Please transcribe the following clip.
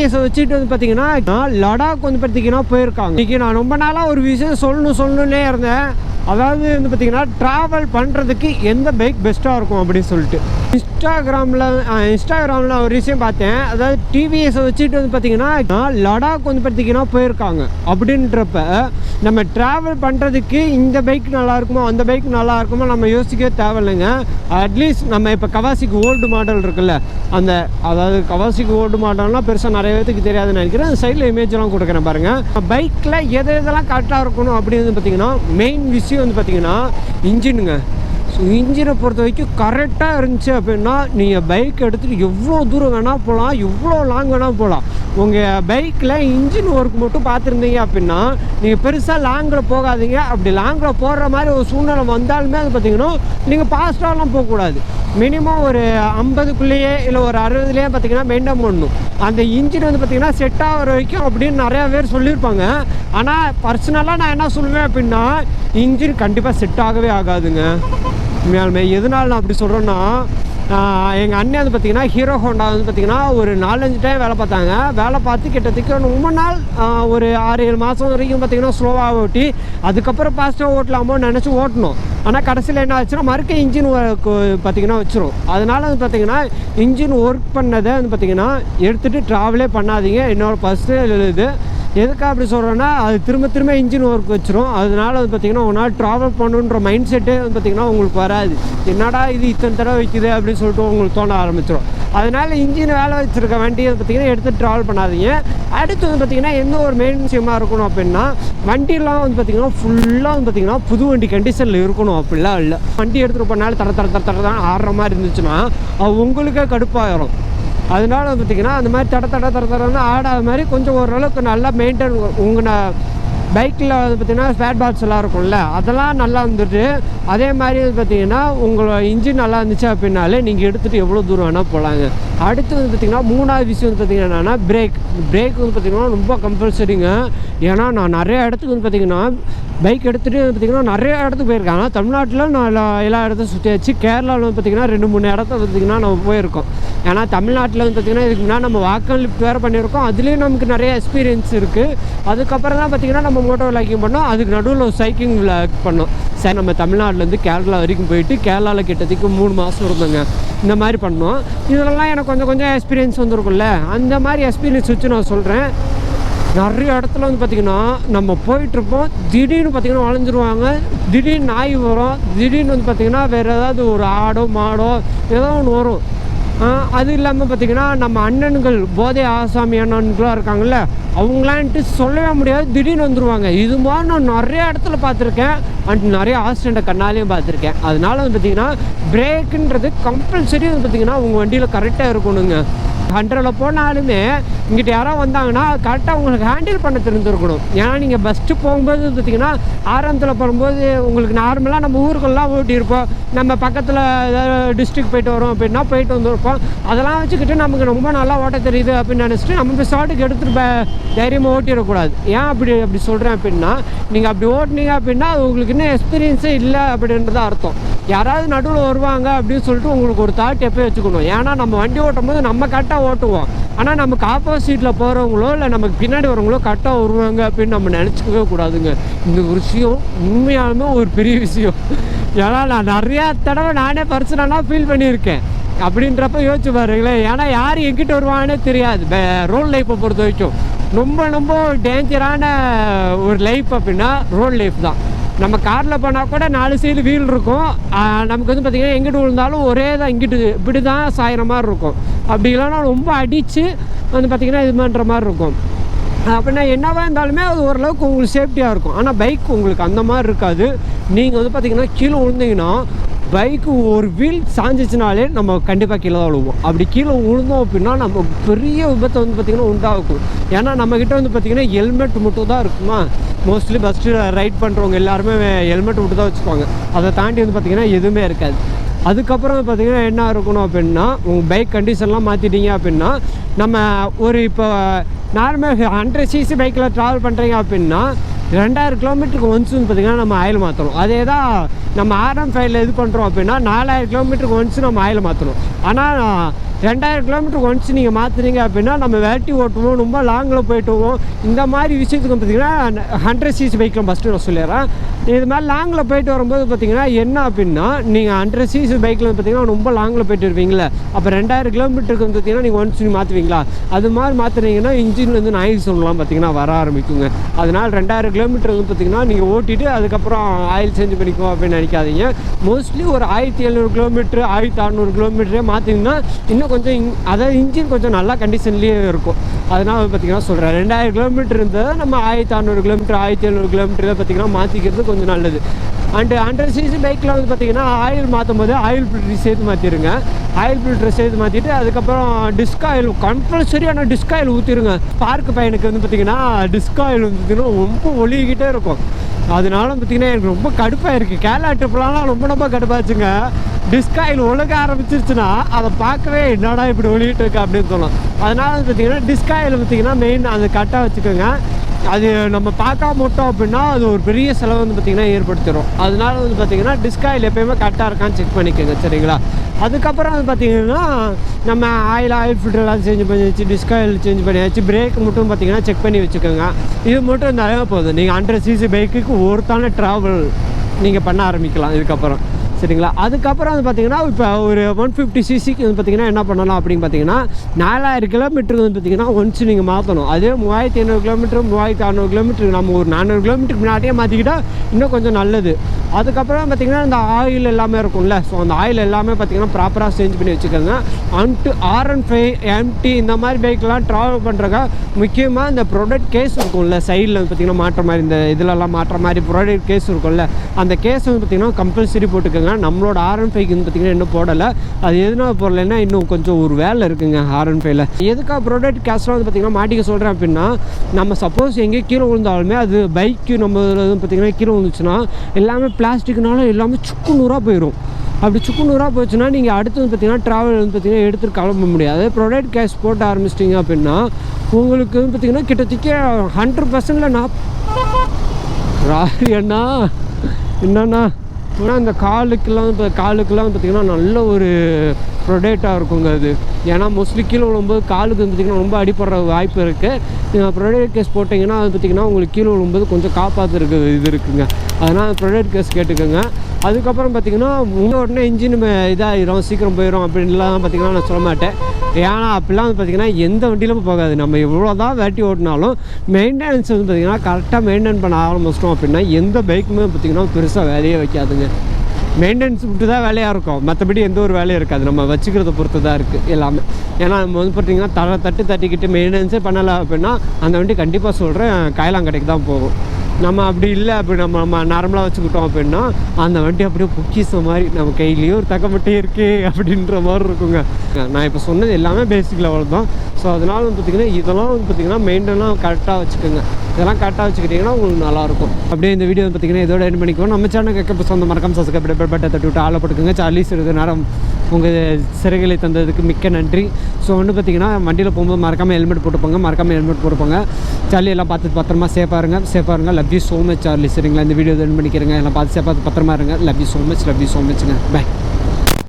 வச்சுட்டு வந்து பார்த்தீங்கன்னா லடாக் வந்து பார்த்தீங்கன்னா போயிருக்காங்க. இன்றைக்கி நான் ரொம்ப நாளாக ஒரு விஷயம் சொல்லணுன்னே இருந்தேன். அதாவது வந்து பார்த்தீங்கன்னா ட்ராவல் பண்ணுறதுக்கு எந்த பைக் பெஸ்ட்டாக இருக்கும் அப்படின்னு சொல்லிட்டு இன்ஸ்டாகிராமில் ஒரு விஷயம் பார்த்தேன். அதாவது டிவிஎஸை வச்சுட்டு வந்து பார்த்தீங்கன்னா லடாக் வந்து பார்த்தீங்கன்னா போயிருக்காங்க. அப்படின்றப்ப நம்ம ட்ராவல் பண்ணுறதுக்கு இந்த பைக் நல்லா இருக்குமோ அந்த பைக் நல்லா இருக்குமோ நம்ம யோசிக்கவே தேவையில்லைங்க. அட்லீஸ்ட் நம்ம இப்போ கவாசிக்கு ஓல்டு மாடல் இருக்குல்ல, அதாவது கவாசிக்கு ஓல்டு மாடல்னால் பெருசாக நிறைய பேருக்கு தெரியாதுன்னு நினைக்கிறேன். அந்த சைடில் இமேஜெலாம் கொடுக்குறேன் பாருங்கள். பைக்கில் எதெல்லாம் கரெக்டாக இருக்கணும் அப்படின்னு பார்த்தீங்கன்னா மெயின் விஷயம் வந்து பார்த்தீங்கன்னா இன்ஜினுங்க. ஸோ இன்ஜினை பொறுத்த வரைக்கும் கரெக்டாக இருந்துச்சு அப்படின்னா நீங்கள் பைக் எடுத்துகிட்டு எவ்வளோ தூரம் வேணால் போகலாம், எவ்வளோ லாங் வேணால் போகலாம். உங்கள் பைக்கில் இன்ஜின் ஒர்க் மட்டும் பார்த்துருந்தீங்க அப்படின்னா நீங்கள் பெருசாக லாங்கில் போகாதீங்க. அப்படி லாங்கில் போடுற மாதிரி ஒரு சூழ்நிலை வந்தாலுமே அது பார்த்திங்கன்னா நீங்கள் ஃபாஸ்ட்டாகலாம் போகக்கூடாது. மினிமம் ஒரு 50க்குள்ளேயே இல்லை ஒரு 60லேயே பார்த்திங்கன்னா மெயின்டைன் பண்ணணும். அந்த இன்ஜின் வந்து பார்த்திங்கன்னா செட் ஆகிற வரைக்கும் அப்படின்னு நிறையா பேர் சொல்லியிருப்பாங்க. ஆனால் பர்சனலாக நான் என்ன சொல்லுவேன் அப்படின்னா இன்ஜின் கண்டிப்பாக செட் ஆகவே ஆகாதுங்க. உண்மையாலுமே எதனால நான் அப்படி சொல்கிறேன்னா, எங்கள் அண்ணன் வந்து பார்த்திங்கன்னா ஹீரோ ஹோண்டா வந்து பார்த்திங்கன்னா ஒரு 4-5 டைம் வேலை பார்த்தாங்க. வேலை பார்த்து கிட்டத்தட்ட ரொம்ப நாள் ஒரு 6-7 மாதம் வரைக்கும் பார்த்திங்கன்னா ஸ்லோவாக ஓட்டி அதுக்கப்புறம் ஃபாஸ்ட்டாக ஓட்டலாமோன்னு நினச்சி ஓட்டணும். ஆனால் கடைசியில் என்ன ஆச்சுன்னா மறுக்க இன்ஜின் ஒர்க் பார்த்திங்கன்னா வச்சிரும். அதனால் வந்து பார்த்திங்கன்னா இன்ஜின் ஒர்க் பண்ணதை வந்து பார்த்திங்கன்னா எடுத்துகிட்டு ட்ராவலே பண்ணாதீங்க. என்னோடய பர்சனல் இது எதுக்காக அப்படி சொல்கிறேன்னா அது திரும்ப இன்ஜின் ஒர்க் வச்சிரும். அதனால வந்து பார்த்திங்கன்னா ஒரு நாள் ட்ராவல் பண்ணுன்ற மைண்ட் செட்டே வந்து பார்த்திங்கன்னா உங்களுக்கு வராது. என்னடா இது இத்தனை தடவை வைக்குது அப்படின்னு சொல்லிட்டு உங்களுக்கு தோண ஆரம்பிச்சிடும். அதனால் இன்ஜின் வேலை வச்சுருக்க வண்டியை பார்த்திங்கன்னா எடுத்து ட்ராவல் பண்ணாதீங்க. அடுத்து வந்து பார்த்திங்கன்னா எந்த ஒரு மெயின் விஷயமா இருக்கணும் அப்படின்னா வண்டியெலாம் வந்து பார்த்திங்கன்னா ஃபுல்லாக வந்து பார்த்திங்கன்னா புது வண்டி கண்டிஷனில் இருக்கணும். அப்படிலாம் இல்லை, வண்டி எடுத்துகிட்டு போனாலும் தர தான் ஆடுற மாதிரி இருந்துச்சுன்னா அது உங்களுக்கே கடுப்பாயிரும். அதனால வந்து பார்த்திங்கன்னா அந்த மாதிரி தடன்னு ஆடாத மாதிரி கொஞ்சம் ஓரளவுக்கு நல்லா மெயின்டைன் உங்கள் பைக்கில் வந்து பார்த்திங்கன்னா ஸ்பேர் பார்ட்ஸ் எல்லாம் இருக்கும்ல அதெல்லாம் நல்லா இருந்துட்டு அதே மாதிரி வந்து பார்த்திங்கன்னா உங்களோட இன்ஜின் நல்லா இருந்துச்சு அப்படின்னாலே நீங்கள் எடுத்துகிட்டு எவ்வளோ தூரம் வேணால் போகலாங்க. அடுத்து வந்து பார்த்திங்கன்னா மூணாவது விஷயம் வந்து பார்த்திங்கன்னா என்னென்னா பிரேக் வந்து பார்த்திங்கன்னா ரொம்ப கம்பல்சரிங்க. ஏன்னா நான் நிறைய இடத்துக்கு வந்து பார்த்திங்கன்னா பைக் எடுத்துகிட்டு வந்து பார்த்திங்கன்னா நிறைய இடத்துக்கு போயிருக்கேன். ஆனால் தமிழ்நாட்டில் நான் எல்லா இடத்தையும் சுற்றியாச்சு. கேரளாவில் வந்து பார்த்திங்கன்னா 2-3 இடத்த பார்த்திங்கன்னா நம்ம போயிருக்கோம். ஏன்னா தமிழ்நாட்டில் வந்து பார்த்திங்கன்னா இதுக்கு முன்னாடி நம்ம வாக் அண்ட் லிஃப்ட் வேறு பண்ணியிருக்கோம். அதுலேயும் நமக்கு நிறைய எக்ஸ்பீரியன்ஸ் இருக்குது. அதுக்கப்புறம் தான் பார்த்திங்கன்னா நம்ம மோட்டோ விளாக்கிங் பண்ணோம். அதுக்கு நடுவில் ஒரு சைக்கிளிங் விளாக் பண்ணோம். சரி, நம்ம தமிழ்நாட்டிலேருந்து கேரளா வரைக்கும் போயிட்டு கேரளாவில் கிட்டத்தட்ட 3 மாதம் இருந்தோங்க. இந்த மாதிரி பண்ணோம். இதெல்லாம் எனக்கு கொஞ்சம் எக்ஸ்பீரியன்ஸ் வந்துருக்கும்ல. அந்த மாதிரி எக்ஸ்பீரியன்ஸ் வச்சு நான் சொல்கிறேன். நிறைய இடத்துல வந்து பார்த்திங்கன்னா நம்ம போயிட்டுருப்போம், திடீர்னு பார்த்திங்கன்னா வளைஞ்சிருவாங்க, திடீர்னு நாய் வரும், திடீர்னு வந்து பார்த்திங்கன்னா வேறு ஏதாவது ஒரு ஆடோ மாடோ ஏதோ ஒன்று வரும். அது இல்லாமல் பார்த்திங்கன்னா நம்ம அண்ணன்கள் போதை ஆசாமி அண்ணன்களாக இருக்காங்கள்ல அவங்களான்ட்டு சொல்லவே முடியாது, திடீர்னு வந்துடுவாங்க. இது மாதிரி நான் நிறைய இடத்துல பார்த்துருக்கேன். அண்ட் நிறைய ஆக்சிடெண்ட்டை கண்ணாலையும் பார்த்துருக்கேன். அதனால வந்து பார்த்திங்கன்னா பிரேக்குன்றது கம்பல்சரி வந்து பார்த்திங்கன்னா உங்கள் வண்டியில் கரெக்டாக இருக்கணுங்க. 100ல் போனாலுமே இங்கிட்ட யாரோ வந்தாங்கன்னா கரெக்டாக உங்களுக்கு ஹேண்டில் பண்ண தெரிஞ்சிருக்கணும். ஏன்னா நீங்கள் ஃபஸ்ட்டு போகும்போது பார்த்திங்கன்னா ஆரம்பத்தில் போகும்போது உங்களுக்கு நார்மலாக நம்ம ஊருக்கெல்லாம் ஓட்டியிருப்போம். நம்ம பக்கத்தில் ஏதாவது டிஸ்ட்ரிக்ட் போயிட்டு வரோம் அப்படின்னா போயிட்டு வந்துருப்போம். அதெல்லாம் வச்சுக்கிட்டு நமக்கு ரொம்ப நல்லா ஓட்ட தெரியுது அப்படின்னு நினச்சிட்டு நம்ம இப்போ ஷார்ட்டுக்கு எடுத்துகிட்டு தைரியமாக ஓட்டிடக்கூடாது. ஏன் அப்படி சொல்கிறேன் அப்படின்னா நீங்கள் அப்படி ஓட்டினீங்க அப்படின்னா அது உங்களுக்கு இன்னும் எக்ஸ்பீரியன்ஸே இல்லை அப்படின்றது அர்த்தம். யாராவது நடுவில் வருவாங்க அப்படின்னு சொல்லிட்டு உங்களுக்கு ஒரு தாட் எப்போ வச்சுக்கணும். ஏன்னா நம்ம வண்டி ஓட்டும் போது நம்ம கரெக்டாக ஓட்டுவோம். ஆனால் நமக்கு ஆப்போசிட்டில் போகிறவங்களோ இல்லை நமக்கு பின்னாடி வரவங்களோ கரெக்டாக வருவாங்க அப்படின்னு நம்ம நினச்சிக்கவே கூடாதுங்க. இந்த ஒரு விஷயம் உண்மையாலுமே ஒரு பெரிய விஷயம். ஏன்னா நான் நிறையா தடவை நானே பர்சனலாக ஃபீல் பண்ணியிருக்கேன். அப்படின்றப்ப யோசிச்சு பாருங்களேன். ஏன்னா யார் எங்கிட்ட வருவாங்கன்னே தெரியாது. ரோட் லைஃப்பை பொறுத்த வரைக்கும் ரொம்ப டேஞ்சரான ஒரு லைஃப் அப்படின்னா ரோட் லைஃப் தான். நம்ம காரில் போனால் கூட 4 சைடு வீல் இருக்கும். நமக்கு வந்து பார்த்திங்கன்னா எங்கிட்டு விழுந்தாலும் ஒரே தான் இங்கிட்டு இப்படி தான் சாயிற மாதிரி இருக்கும். அப்படி இல்லைன்னா ரொம்ப அடித்து வந்து பார்த்திங்கன்னா இது பண்ணுற மாதிரி இருக்கும். அப்படின்னா என்னவாக இருந்தாலுமே அது ஓரளவுக்கு உங்களுக்கு சேஃப்டியாக இருக்கும். ஆனால் பைக் உங்களுக்கு அந்த மாதிரி இருக்காது. நீங்கள் வந்து பார்த்திங்கன்னா கீழே விழுந்தீங்கன்னா பைக்கு ஒரு வீல் சாஞ்சிச்சினாலே நம்ம கண்டிப்பாக கீழே தான் விழுவோம். அப்படி கீழே விழுந்தோம் அப்படின்னா நம்ம பெரிய விபத்தை வந்து பார்த்திங்கன்னா உண்டாகும். ஏன்னா நம்மக்கிட்ட வந்து பார்த்திங்கன்னா ஹெல்மெட் மட்டும் தான் இருக்குமா. மோஸ்ட்லி ஃபஸ்ட்டு ரைட் பண்ணுறவங்க எல்லாருமே ஹெல்மெட் மட்டும் தான் வச்சுக்குவாங்க. அதை தாண்டி வந்து பார்த்திங்கன்னா எதுவுமே இருக்காது. அதுக்கப்புறம் பார்த்திங்கன்னா என்ன இருக்கணும் அப்படின்னா உங்கள் பைக் கண்டிஷன்லாம் மாற்றிட்டீங்க அப்படின்னா நம்ம ஒரு இப்போ நார்மல் 100cc பைக்கில் ட்ராவல் பண்ணுறீங்க அப்படின்னா 2000 கிலோமீட்டருக்கு ஒன்ஸ் வந்து பார்த்திங்கன்னா நம்ம ஆயில் மாற்றணும். அதே தான் நம்ம RM5ல் இது பண்ணுறோம் அப்படின்னா 4000 கிலோமீட்டருக்கு ஒன்ஸ் நம்ம ஆயில் மாற்றணும். ஆனால் 2000 கிலோமீட்டர் ஒன்ஸ் நீங்கள் மாற்றுறீங்க அப்படின்னா நம்ம வேட்டி ஓட்டுவோம், ரொம்ப லாங்கில் போயிட்டு வருவோம். இந்த மாதிரி விஷயத்துக்கு பார்த்தீங்கன்னா 100cc பைக்கில் ஃபஸ்ட்டு நான் சொல்லிடுறேன். இது மாதிரி லாங்கில் போயிட்டு வரும்போது பார்த்தீங்கன்னா என்ன அப்படின்னா, நீங்கள் 100cc பைக்கில் பார்த்தீங்கன்னா ரொம்ப லாங்கில் போயிட்டு இருப்பீங்களே, அப்போ 2000 கிலோமீட்டருக்கு வந்து பார்த்தீங்கன்னா நீங்கள் ஒன்ஸ் மாற்றுவீங்களா, அது மாதிரி மாற்றுறீங்கன்னா இன்ஜின்லேருந்து நாய்ஸ் சொல்லலாம் பார்த்தீங்கன்னா வர ஆரம்பிக்குங்க. அதனால் 2000 கிலோமீட்டர் வந்து பார்த்தீங்கன்னா நீங்கள் ஓட்டிட்டு அதுக்கப்புறம் ஆயில் சேஞ்ச் பண்ணிக்குவோம் அப்படின்னு நினைக்காதீங்க. மோஸ்ட்லி ஒரு 1700 கிலோமீட்டர் 1600 கிலோமீட்டரே மாற்றிங்கன்னா இன்னும் கொஞ்சம் அதாவது இன்ஜின் கொஞ்சம் நல்லா கண்டிஷன்லேயே இருக்கும். அதனால் பார்த்தீங்கன்னா சொல்கிறேன், 2000 கிலோமீட்டர் இருந்தால் நம்ம 1600 கிலோமீட்டர் 1700 கிலோமீட்டரில் பார்த்தீங்கன்னா மாற்றிக்கிறது கொஞ்சம் நல்லது. அண்டு 100cc பைக்கில் வந்து பார்த்தீங்கன்னா ஆயில் மாற்றும் போது ஆயில் ஃபில்ட்ரு சேர்த்து மாற்றிடுங்க. ஆயில் ஃபில்ட்ரு சேர்த்து மாற்றிட்டு அதுக்கப்புறம் டிஸ்க் ஆயில் கம்பல்சரியான டிஸ்க் ஆயில் ஊற்றிடுங்க. பார்க்கு பையனுக்கு வந்து பார்த்திங்கன்னா டிஸ்க் ஆயில் வந்து பார்த்திங்கன்னா ரொம்ப ஒழுகிக்கிட்டே இருக்கும். அதனால பார்த்திங்கன்னா எனக்கு ரொம்ப கடுப்பாக இருக்குது. கேரளா ட்ரிப்லாம் ரொம்ப கடுப்பாச்சுங்க. டிஸ்க் ஆயில் ஒழுக ஆரம்பிச்சிருச்சுன்னா அதை பார்க்கவே என்னடா இப்படி ஒழுகிட்டு இருக்கு அப்படின்னு சொல்லலாம். அதனால் வந்து பார்த்திங்கன்னா டிஸ்க் ஆயில் பார்த்திங்கன்னா மெயின் அது கரெக்டாக வச்சுக்கோங்க. அது நம்ம பார்க்காம விட்டோம் அப்படின்னா அது ஒரு பெரிய செலவு வந்து பார்த்திங்கன்னா ஏற்படுத்திடும். அதனால வந்து பார்த்திங்கன்னா டிஸ்க் ஆயில் எப்போயுமே கரெக்டாக இருக்கான்னு செக் பண்ணிக்கோங்க, சரிங்களா? அதுக்கப்புறம் வந்து பார்த்திங்கன்னா நம்ம ஆயில் ஃபில்டர்லாம் சேஞ்ச் பண்ணி வச்சு டிஸ்க் ஆயில் சேஞ்ச் பண்ணியாச்சு. பிரேக் மட்டும் பார்த்திங்கன்னா செக் பண்ணி வச்சுக்கோங்க. இது மட்டும் இருந்தாலே போதும். நீங்கள் 100cc பைக்குக்கு ஒருத்தான ட்ராவல் நீங்கள் பண்ண ஆரம்பிக்கலாம் இதுக்கப்புறம், சரிங்களா? அதுக்கப்புறம் வந்து பார்த்திங்கன்னா இப்போ ஒரு 150cc வந்து பார்த்திங்கன்னா என்ன பண்ணலாம் அப்படின்னு பார்த்தீங்கன்னா 4000 கிலோமீட்டருக்கு வந்து பார்த்திங்கன்னா ஒன்ஸ் நீங்கள் மாற்றணும். அதே 3500 கிலோமீட்டர் 3600 கிலோமீட்டருக்கு நம்ம ஒரு 400 கிலோமீட்டருக்கு முன்னாடியே மாற்றிக்கிட்டால் இன்னும் கொஞ்சம் நல்லது. அதுக்கப்புறம் பார்த்திங்கன்னா இந்த ஆயில் எல்லாமே இருக்கும்ல, ஸோ அந்த ஆயில் எல்லாமே பார்த்திங்கன்னா ப்ராப்பராக சேஞ்ச் பண்ணி வச்சுக்கோங்க. R15 MT இந்த மாதிரி பைக்கெலாம் ட்ராவல் பண்ணுறங்க முக்கியமாக இந்த ப்ராடக்ட் கேஸ் இருக்கும்ல, சைடில் வந்து பார்த்திங்கன்னா மாற்ற மாதிரி இந்த இதிலெல்லாம் மாற்ற மாதிரி ப்ராடக்ட் கேஸ் இருக்கும்ல, அந்த கேஸ் வந்து பார்த்திங்கன்னா கம்பல்சரி போட்டுக்கோங்க. நம்மளோட R15 வந்து பார்த்திங்கன்னா இன்னும் போடலை. அது எதுனா போடலைன்னா இன்னும் கொஞ்சம் ஒரு வேலை இருக்குங்க R15ல. எதுக்காக ப்ராடக்ட் கேஸ்லாம் வந்து பார்த்திங்கன்னா மாட்டிக்க சொல்கிறேன் அப்படின்னா, நம்ம சப்போஸ் எங்கேயும் கீழே விழுந்தாலுமே அது பைக்கு நம்ம பார்த்திங்கன்னா கீழே விழுந்துச்சுன்னா எல்லாமே பிளாஸ்டிக்னால எல்லாமே சுக்கு நூறாக போயிடும். அப்படி சுக்கு நூறாக போச்சுன்னா நீங்கள் அடுத்து வந்து பார்த்திங்கன்னா ட்ராவல் வந்து பார்த்திங்கன்னா எடுத்துகிட்டு கிளம்ப முடியாது. ப்ராடக்ட் கேஸ் போட்டு ஆரம்பிச்சிட்டிங்க அப்படின்னா உங்களுக்கு வந்து பார்த்திங்கன்னா கிட்டத்தட்ட 100%ல அண்ணா என்னண்ணா ஆனால் இந்த காலுக்கெல்லாம் பார்த்திங்கன்னா நல்ல ஒரு ப்ரொடக்டாக இருக்குங்க அது. ஏன்னா மோஸ்ட்லி கீழே விழும்போது காலுக்கு பார்த்திங்கன்னா ரொம்ப அடிப்படுற வாய்ப்பு இருக்குது. ப்ரொடக்ட் கேஸ் போட்டிங்கன்னா அது பார்த்திங்கன்னா உங்களுக்கு கீழே விழும்போது கொஞ்சம் காப்பாற்றுருக்கு இது இருக்குங்க. அதனால் ப்ரொடக்ட் கேஸ் கேட்டுக்கோங்க. அதுக்கப்புறம் பார்த்திங்கன்னா உடனே இன்ஜின் இதாகிடும், சீக்கிரம் போயிடும் அப்படின்லாம் பார்த்திங்கன்னா நான் சொல்ல மாட்டேன். ஏன்னா அப்படிலாம் வந்து பார்த்திங்கன்னா எந்த வண்டியிலும் போகாது. நம்ம எவ்வளோ தான் வேட்டி ஓட்டினாலும் மெயின்டெனன்ஸ் வந்து பார்த்திங்கன்னா கரெக்டாக மெயின்டைன் பண்ண ஆரம்பிச்சிட்டோம் அப்படின்னா எந்த பைக்குமே பார்த்திங்கன்னா பெருசாக வேலையே வைக்காதுங்க. மெயின்டெனன்ஸ் விட்டு தான் வேலையாக இருக்கும், மற்றபடி எந்த ஒரு வேலையும் இருக்காது. நம்ம வச்சுக்கிறத பொறுத்து தான் இருக்குது எல்லாமே. ஏன்னா நம்ம வந்து பார்த்திங்கன்னா தட்டிக்கிட்டு மெயின்டெனன்ஸே பண்ணலை அப்படின்னா அந்த வண்டி கண்டிப்பாக சொல்கிறேன் காயலாங்கடைக்கு தான் போகும். நம்ம அப்படி இல்லை, அப்படி நம்ம நார்மலாக வச்சுக்கிட்டோம் அப்படின்னா அந்த வண்டி அப்படியே பொக்கிஷம் மாதிரி நம்ம கையிலேயே ஒரு தக்கப்பட்டே இருக்கே அப்படின்ற மாதிரி இருக்குங்க. நான் இப்போ சொன்னது எல்லாமே பேசிக் லெவல் தான். ஸோ அதனால் வந்து பார்த்திங்கன்னா இதெல்லாம் வந்து பார்த்திங்கன்னா மெயின்டெனாக கரெக்டாக வச்சுக்கோங்க. இதெல்லாம் கரெக்டாக வச்சுக்கிட்டிங்கன்னா உங்களுக்கு நல்லாயிருக்கும். அப்படியே இந்த வீடியோ பார்த்திங்கன்னா இதோட எண்ட் பண்ணிக்குவோம். நம்ம சேனல் கேட்க சொந்த மறக்காம சப்ஸ்கிரைப் பட்டை தட்டி விட்டு ஆளை போட்டுக்கோங்க. சார்லிஸ் இருந்த நேரம் உங்கள் சிறைகளை தந்ததுக்கு மிக்க நன்றி. ஸோ வந்து பார்த்திங்கன்னா வண்டியில் போகும்போது மறக்காமல் ஹெல்மெட் போட்டுப்பாங்க. சார்லி எல்லாம் பார்த்து பத்திரமா சேஃபாக இருங்க. Love you so much Charlie, சரிங்களா? இந்த வீடியோ எண்ட் பண்ணிக்கிறேங்க. எல்லாம் பார்த்து சேஃபாக பத்திரமா இருங்க. லவ் யூ ஸோ மச்ங்க. பை.